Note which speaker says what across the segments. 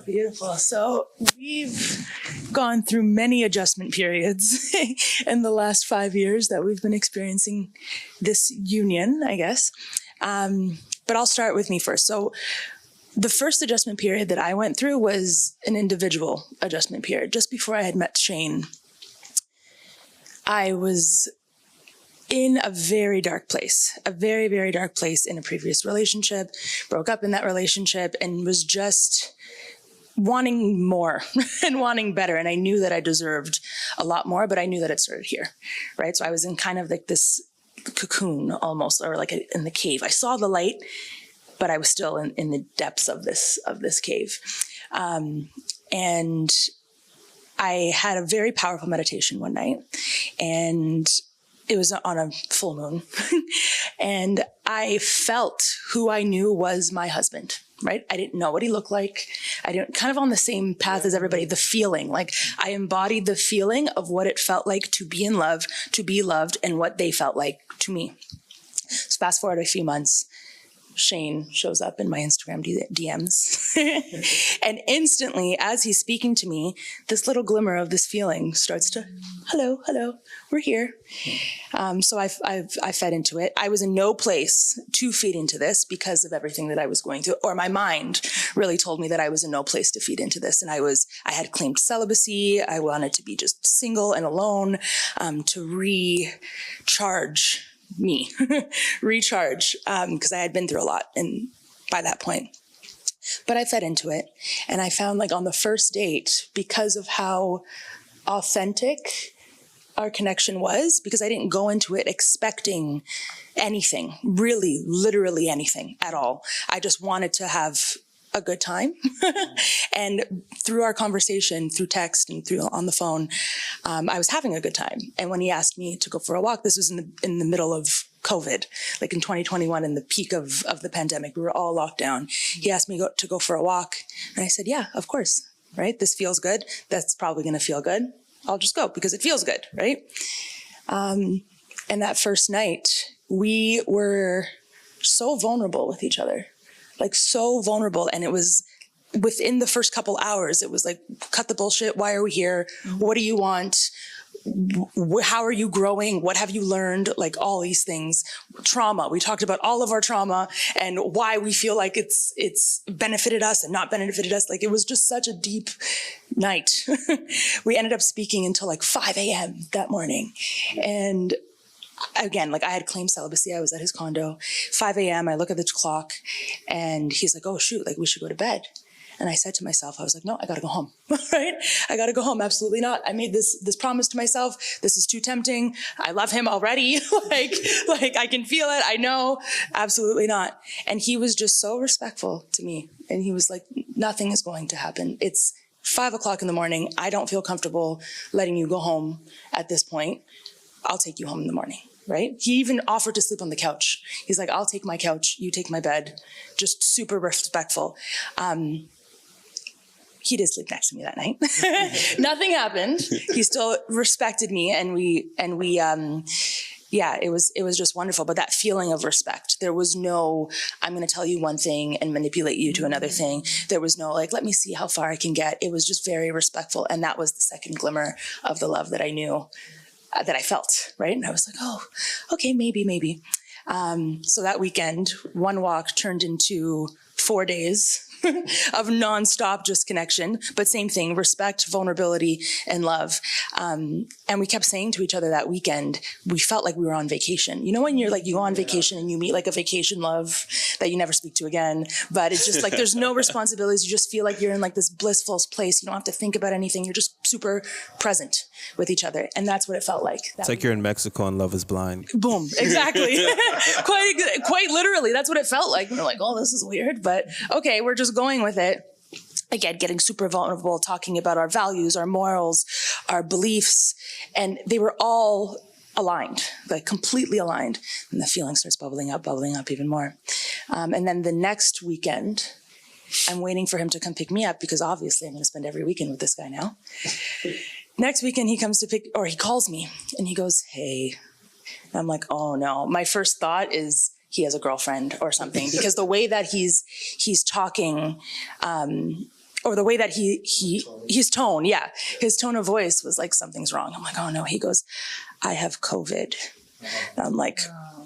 Speaker 1: Beautiful. So we've gone through many adjustment periods in the last 5 years that we've been experiencing this union, I guess. But I'll start with me first. So the first adjustment period that I went through was an individual adjustment period. Just before I had met Shane, I was in a very dark place, a very, very dark place in a previous relationship, broke up in that relationship, and was just wanting more and wanting better. And I knew that I deserved a lot more, but I knew that it started here, right? So I was in kind of like this cocoon almost, or like in the cave. I saw the light, but I was still in the depths of this cave. And I had a very powerful meditation one night, and it was on a full moon. And I felt who I knew was my husband, right? I didn't know what he looked like. I didn't, kind of on the same path as everybody, the feeling, like I embodied the feeling of what it felt like to be in love, to be loved, and what they felt like to me. So fast forward a few months, Shane shows up in my Instagram DMs. And instantly, as he's speaking to me, this little glimmer of this feeling starts to, hello, we're here. So I fed into it. I was in no place to feed into this because of everything that I was going through, or my mind really told me that I was in no place to feed into this. And I had claimed celibacy. I wanted to be just single and alone, to recharge me, because I had been through a lot and by that point. But I fed into it, and I found, like, on the first date, because of how authentic our connection was, because I didn't go into it expecting anything, really, literally anything at all. I just wanted to have a good time. And through our conversation, through text and through on the phone, I was having a good time. And when he asked me to go for a walk, this was in the middle of COVID, like in 2021, in the peak of the pandemic, we were all locked down. He asked me to go for a walk, and I said, yeah, of course, right? This feels good. That's probably going to feel good. I'll just go because it feels good, right? And that first night, we were so vulnerable with each other. Like, so vulnerable. And it was within the first couple hours, it was like, cut the bullshit. Why are we here? What do you want? How are you growing? What have you learned? Like, all these things. Trauma. We talked about all of our trauma and why we feel like it's benefited us and not benefited us. Like, it was just such a deep night. We ended up speaking until like 5 a.m. that morning. And again, like, I had claimed celibacy. I was at his condo. 5 a.m. I look at the clock, and he's like, oh, shoot, like, we should go to bed. And I said to myself, I was like, no, I got to go home, right? I got to go home. Absolutely not. I made this promise to myself. This is too tempting. I love him already. like I can feel it. I know. Absolutely not. And he was just so respectful to me. And he was like, nothing is going to happen. It's 5 o'clock in the morning. I don't feel comfortable letting you go home at this point. I'll take you home in the morning, right? He even offered to sleep on the couch. He's like, I'll take my couch, you take my bed. Just super respectful. He did sleep next to me that night. Nothing happened. He still respected me, and we it was just wonderful. But that feeling of respect, there was no, I'm going to tell you one thing and manipulate you to another thing. There was no, like, let me see how far I can get. It was just very respectful. And that was the second glimmer of the love that I knew, that I felt, right? And I was like, oh, okay, maybe. So that weekend, one walk turned into 4 days of nonstop just connection, but same thing, respect, vulnerability, and love. And we kept saying to each other that weekend, we felt like we were on vacation. You know, when you're like, you go on vacation and you meet like a vacation love that you never speak to again, but it's just like, there's no responsibilities. You just feel like you're in like this blissful place. You don't have to think about anything. You're just super present with each other. And that's what it felt like.
Speaker 2: It's like you're in Mexico and love is blind.
Speaker 1: Boom. Exactly. quite literally. That's what it felt like. We're like, oh, this is weird, but okay, we're just going with it. Again, getting super vulnerable, talking about our values, our morals, our beliefs, and they were all aligned, like completely aligned. And the feeling starts bubbling up even more. And then the next weekend, I'm waiting for him to come pick me up because obviously I'm going to spend every weekend with this guy now. Next weekend, he comes to he calls me and he goes, hey. And I'm like, oh no. My first thought is, he has a girlfriend or something, because the way that he's talking, or the way that his tone, his tone of voice was like, something's wrong. I'm like, oh no. He goes, I have COVID. And I'm like,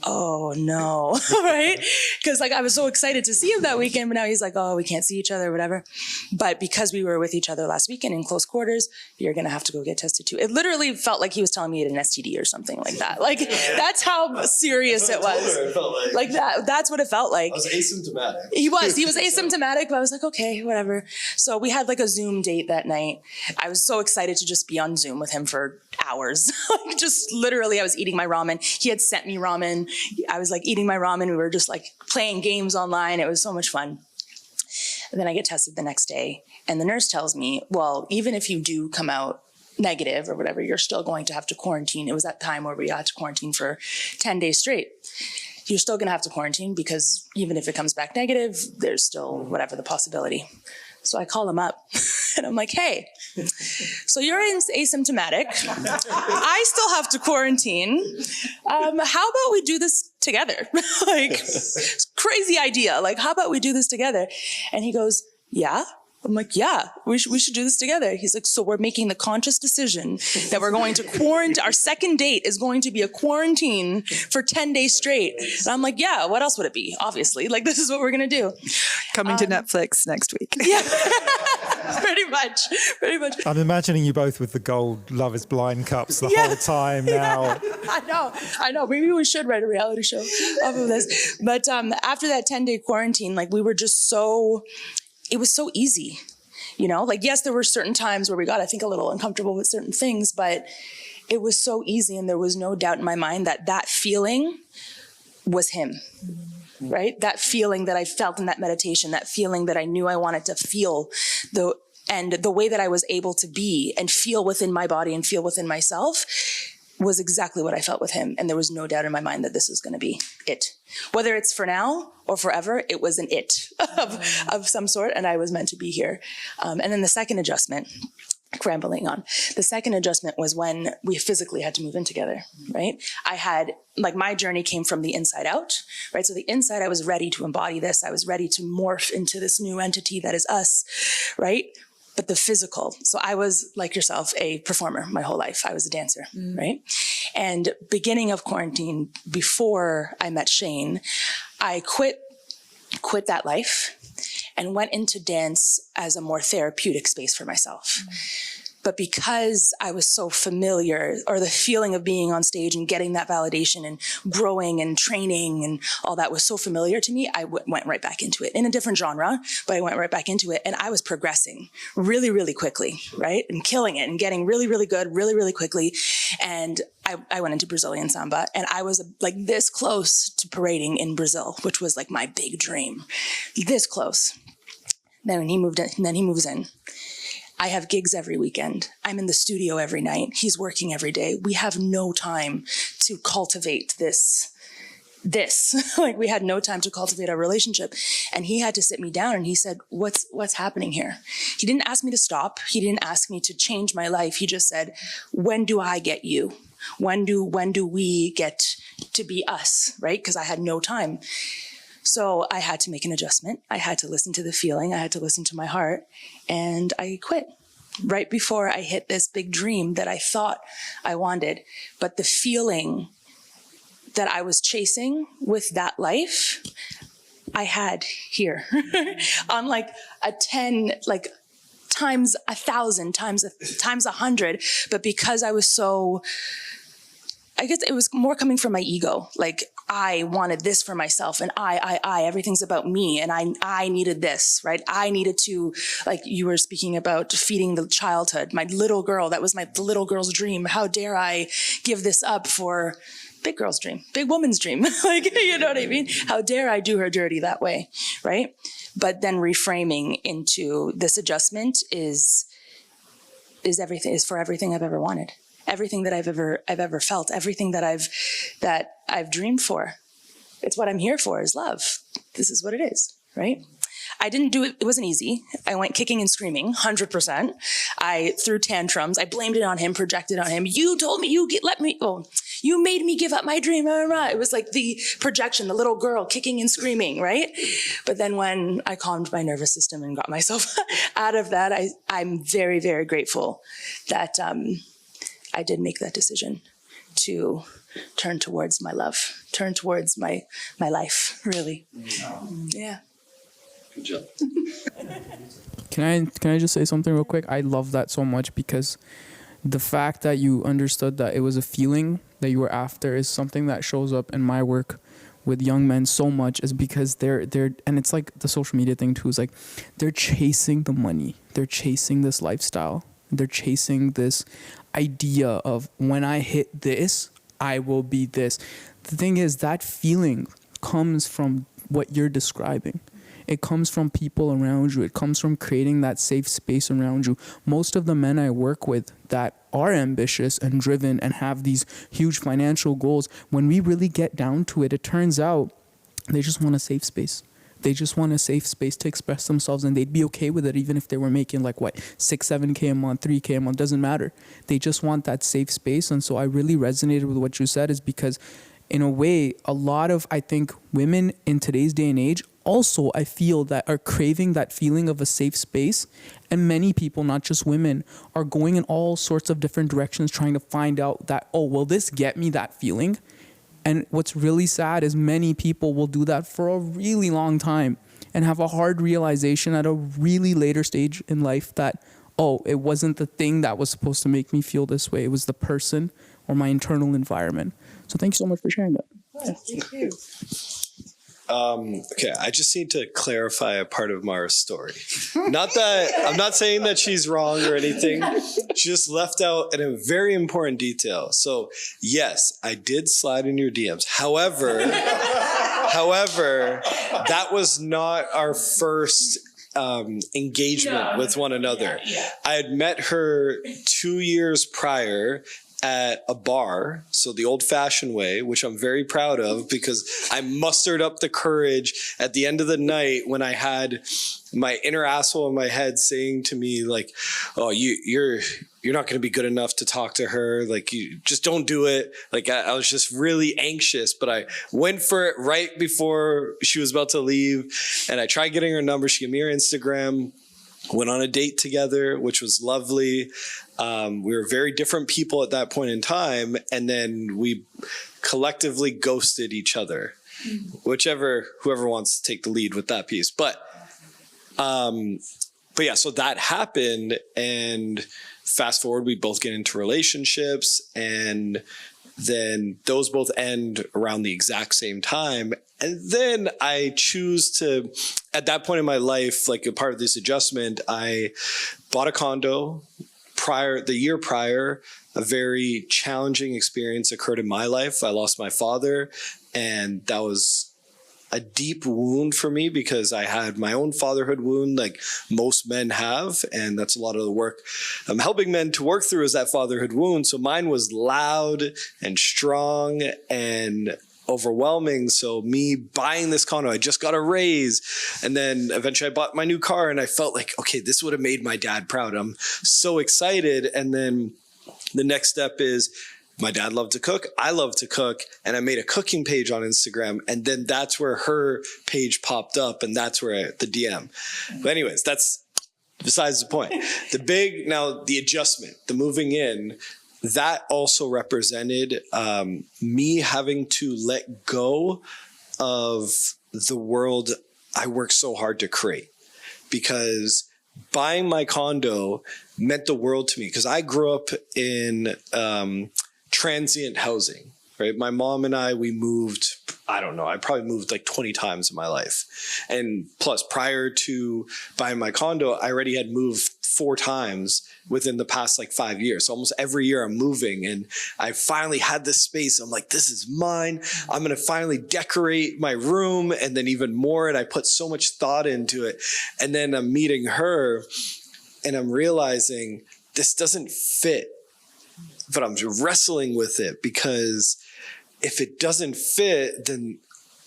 Speaker 1: oh no, right? Because like I was so excited to see him that weekend, but now he's like, oh, we can't see each other, whatever. But because we were with each other last weekend in close quarters, you're gonna have to go get tested too. It literally felt like he was telling me he had an STD or something like that. Like that's how serious it was.
Speaker 3: It felt
Speaker 1: like that. That's what it felt like.
Speaker 3: I was asymptomatic.
Speaker 1: He was asymptomatic, but I was like, okay, whatever. So we had like a Zoom date that night. I was so excited to just be on Zoom with him for hours. Like just literally, I was eating my ramen. He had sent me ramen. I was like eating my ramen. We were just like playing games online. It was so much fun. And then I get tested the next day, and the nurse tells me, well, even if you do come out negative or whatever, you're still going to have to quarantine. It was that time where we had to quarantine for 10 days straight. You're still going to have to quarantine because even if it comes back negative, there's still whatever the possibility. So I call him up and I'm like, hey, so you're asymptomatic. I still have to quarantine. How about we do this together? Like, crazy idea. Like, how about we do this together? And he goes, yeah. I'm like, yeah, we should do this together. He's like, so we're making the conscious decision that we're going to quarantine. Our second date is going to be a quarantine for 10 days straight. And I'm like, yeah, what else would it be? Obviously, like, this is what we're going to do.
Speaker 4: Coming to Netflix next week.
Speaker 1: Yeah, pretty much.
Speaker 5: I'm imagining you both with the gold Love is Blind cups the whole time now.
Speaker 1: I know. Maybe we should write a reality show off of this. But after that 10-day quarantine, like, we were just it was so easy, you know, like, yes, there were certain times where we got, I think, a little uncomfortable with certain things, but it was so easy. And there was no doubt in my mind that feeling was him, right? That feeling that I felt in that meditation, that feeling that I knew I wanted to feel, and the way that I was able to be and feel within my body and feel within myself was exactly what I felt with him. And there was no doubt in my mind that this was going to be it. Whether it's for now or forever, it was an it of some sort, and I was meant to be here. And then the second adjustment, rambling on, the second adjustment was when we physically had to move in together, right? I had, like, my journey came from the inside out, right? So the inside, I was ready to embody this. I was ready to morph into this new entity that is us, right? But the physical. So I was, like yourself, a performer my whole life. I was a dancer, right? And beginning of quarantine, before I met Shane, I quit that life and went into dance as a more therapeutic space for myself. But because I was so familiar, or the feeling of being on stage and getting that validation and growing and training and all that was so familiar to me, I went right back into it in a different genre, but I went right back into it. And I was progressing really, really quickly, right? And killing it and getting really, really good, really, really quickly. And I went into Brazilian samba, and I was like this close to parading in Brazil, which was like my big dream, this close. Then he moves in. I have gigs every weekend. I'm in the studio every night. He's working every day. We have no time to cultivate this. Like, we had no time to cultivate our relationship. And he had to sit me down and he said, what's happening here? He didn't ask me to stop. He didn't ask me to change my life. He just said, when do I get you? When do we get to be us, right? Because I had no time. So I had to make an adjustment. I had to listen to the feeling. I had to listen to my heart. And I quit right before I hit this big dream that I thought I wanted. But the feeling that I was chasing with that life, I had here on like a 10, like times 1,000, times 100. But because I was so, I guess it was more coming from my ego. Like, I wanted this for myself, and I, everything's about me, and I needed this, right? I needed to, like you were speaking about, feeding the childhood, my little girl, that was the little girl's dream. How dare I give this up for big girl's dream, big woman's dream? Like, you know what I mean? How dare I do her dirty that way, right? But then reframing into this adjustment is for everything I've ever wanted. Everything that I've ever felt, everything that I've dreamed for. It's what I'm here for, is love. This is what it is, right? I didn't do it. It wasn't easy. I went kicking and screaming, 100%. I threw tantrums. I blamed it on him, projected on him. You told me you made me give up my dream. It was like the projection, the little girl kicking and screaming, right? But then when I calmed my nervous system and got myself out of that, I'm very, very grateful that I did make that decision to turn towards my love, turn towards my life, really. Yeah.
Speaker 3: Good job.
Speaker 6: Can I just say something real quick? I love that so much because the fact that you understood that it was a feeling that you were after is something that shows up in my work with young men so much, is because they're and it's like the social media thing too, is like they're chasing the money, they're chasing this lifestyle, they're chasing this idea of when I hit this, I will be this. The thing is, that feeling comes from what you're describing. It comes from people around you. It comes from creating that safe space around you. Most of the men I work with that are ambitious and driven and have these huge financial goals, when we really get down to it, it turns out they just want a safe space. They just want a safe space to express themselves, and they'd be okay with it even if they were making like what, 6, 7K a month, 3K a month, doesn't matter. They just want that safe space. And so I really resonated with what you said, is because in a way, a lot of, I think, women in today's day and age also, I feel, that are craving that feeling of a safe space. And many people, not just women, are going in all sorts of different directions trying to find out that, oh, will this get me that feeling? And what's really sad is many people will do that for a really long time and have a hard realization at a really later stage in life that, oh, it wasn't the thing that was supposed to make me feel this way. It was the person or my internal environment. So thank you so much for sharing that.
Speaker 1: Thank you.
Speaker 3: Okay, I just need to clarify a part of Mara's story. Not that, I'm not saying that she's wrong or anything. She just left out a very important detail. So yes, I did slide in your DMs. However, that was not our first engagement with one another. I had met her 2 years prior at a bar, so the old-fashioned way, which I'm very proud of, because I mustered up the courage at the end of the night when I had my inner asshole in my head saying to me, like, oh, you're not going to be good enough to talk to her, like, you just don't do it. Like, I was just really anxious, but I went for it right before she was about to leave, and I tried getting her number. She gave me her Instagram, went on a date together, which was lovely. We were very different people at that point in time, and then we collectively ghosted each other. Whoever wants to take the lead with that piece. But yeah, so that happened, and fast forward, we both get into relationships, and then those both end around the exact same time. And then I choose to, at that point in my life, like a part of this adjustment, I bought a condo. The year prior, a very challenging experience occurred in my life. I lost my father, and that was a deep wound for me because I had my own fatherhood wound like most men have, and that's a lot of the work I'm helping men to work through, is that fatherhood wound. So mine was loud and strong and overwhelming. So me buying this condo, I just got a raise, and then eventually I bought my new car, and I felt like, okay, this would have made my dad proud. I'm so excited. And then the next step is, my dad loved to cook, I love to cook, and I made a cooking page on Instagram, and then that's where her page popped up, and that's where the DM. But anyways, that's besides the point. The adjustment, the moving in, that also represented me having to let go of the world I worked so hard to create, because buying my condo meant the world to me, because I grew up in transient housing, right? My mom and we moved, I don't know, I probably moved like 20 times in my life. And plus, prior to buying my condo, I already had moved 4 times within the past like 5 years. So almost every year I'm moving, and I finally had this space. I'm like, this is mine. I'm going to finally decorate my room, and then even more. And I put so much thought into it. And then I'm meeting her, and I'm realizing this doesn't fit, but I'm wrestling with it, because if it doesn't fit, then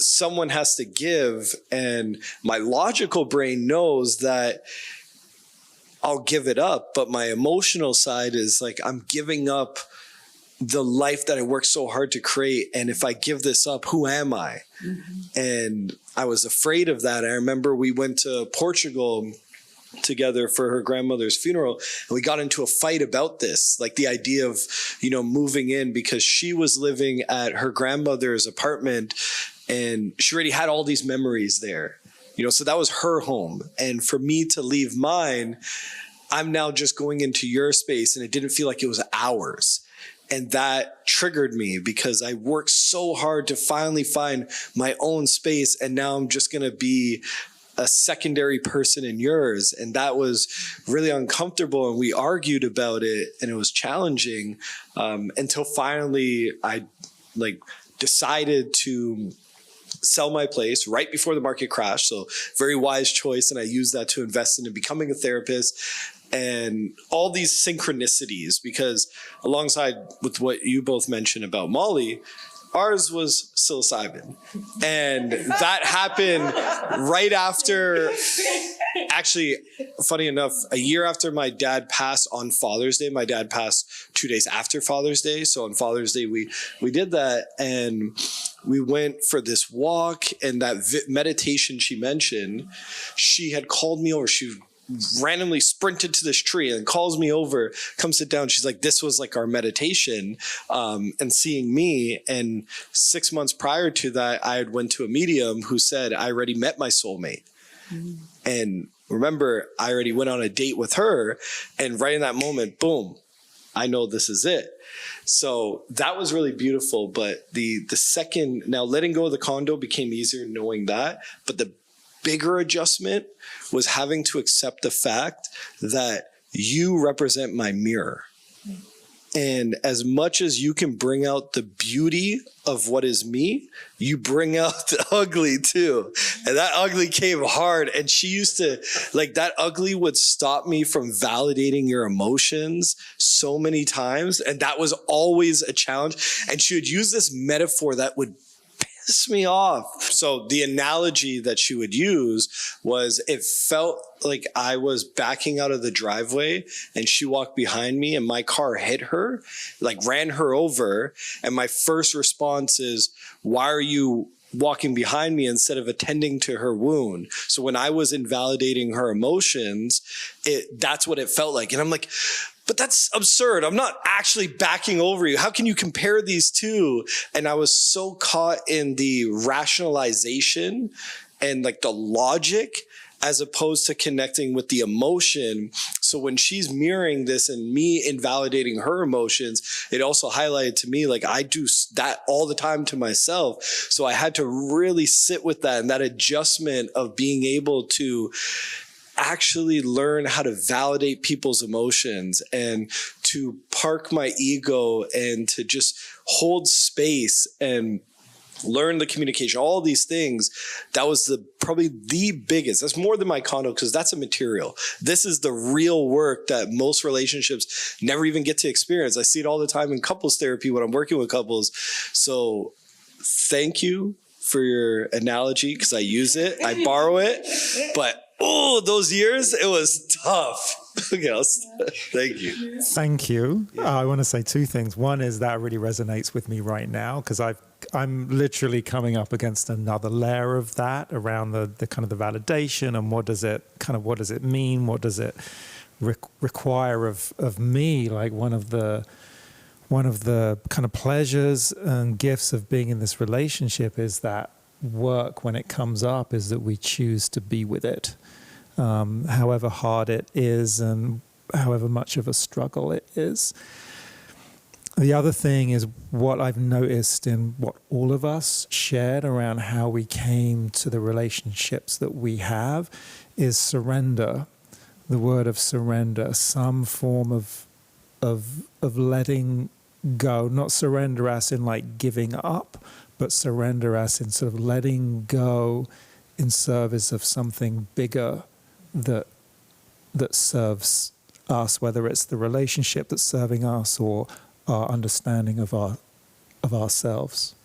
Speaker 3: someone has to give, and my logical brain knows that I'll give it up, but my emotional side is like, I'm giving up the life that I worked so hard to create. And if I give this up, who am I? And I was afraid of that. I remember we went to Portugal together for her grandmother's funeral, and we got into a fight about this, like the idea of, moving in, because she was living at her grandmother's apartment and she already had all these memories there, so that was her home. And for me to leave mine, I'm now just going into your space, and it didn't feel like it was ours. And that triggered me because I worked so hard to finally find my own space, and now I'm just going to be a secondary person in yours. And that was really uncomfortable, and we argued about it, and it was challenging until finally I decided to sell my place right before the market crashed. So very wise choice. And I used that to invest into becoming a therapist and all these synchronicities, because alongside with what you both mentioned about Molly, ours was psilocybin. And that happened right after, actually, funny enough, a year after my dad passed on Father's Day. My dad passed 2 days after Father's Day. So on Father's Day, we did that, and we went for this walk, and that meditation she mentioned, she had called me over. She randomly sprinted to this tree and calls me over, come sit down. She's like, this was like our meditation, and seeing me. And 6 months prior to that, I had went to a medium who said, I already met my soulmate. And remember, I already went on a date with her, and right in that moment, boom, I know this is it. So that was really beautiful. But the second, now letting go of the condo became easier knowing that, but the bigger adjustment was having to accept the fact that you represent my mirror. And as much as you can bring out the beauty of what is me, you bring out the ugly too. And that ugly came hard. And she used to, that ugly would stop me from validating your emotions so many times. And that was always a challenge. And she would use this metaphor that would piss me off. So the analogy that she would use was, it felt like I was backing out of the driveway and she walked behind me and my car hit her, ran her over. And my first response is, why are you walking behind me instead of attending to her wound? So when I was invalidating her emotions, that's what it felt like. And I'm like, but that's absurd. I'm not actually backing over you. How can you compare these two? And I was so caught in the rationalization and the logic, as opposed to connecting with the emotion. So when she's mirroring this and me invalidating her emotions, it also highlighted to me, I do that all the time to myself. So I had to really sit with that, and that adjustment of being able to actually learn how to validate people's emotions and to park my ego and to just hold space and learn the communication, all these things. That was probably the biggest. That's more than my condo, because that's a material. This is the real work that most relationships never even get to experience. I see it all the time in couples therapy when I'm working with couples. So thank you for your analogy, because I use it, I borrow it, but those years, it was tough. Thank you.
Speaker 5: Thank you. I want to say two things. One is that really resonates with me right now, because I'm literally coming up against another layer of that around the kind of the validation and what does it mean? What does it require of me? One of the kind of pleasures and gifts of being in this relationship is that work, when it comes up, is that we choose to be with it. However hard it is and however much of a struggle it is. The other thing is what I've noticed in what all of us shared around how we came to the relationships that we have is surrender. The word of surrender, some form of letting go, not surrender as in giving up, but surrender as in sort of letting go in service of something bigger that serves us, whether it's the relationship that's serving us or our understanding of ourselves.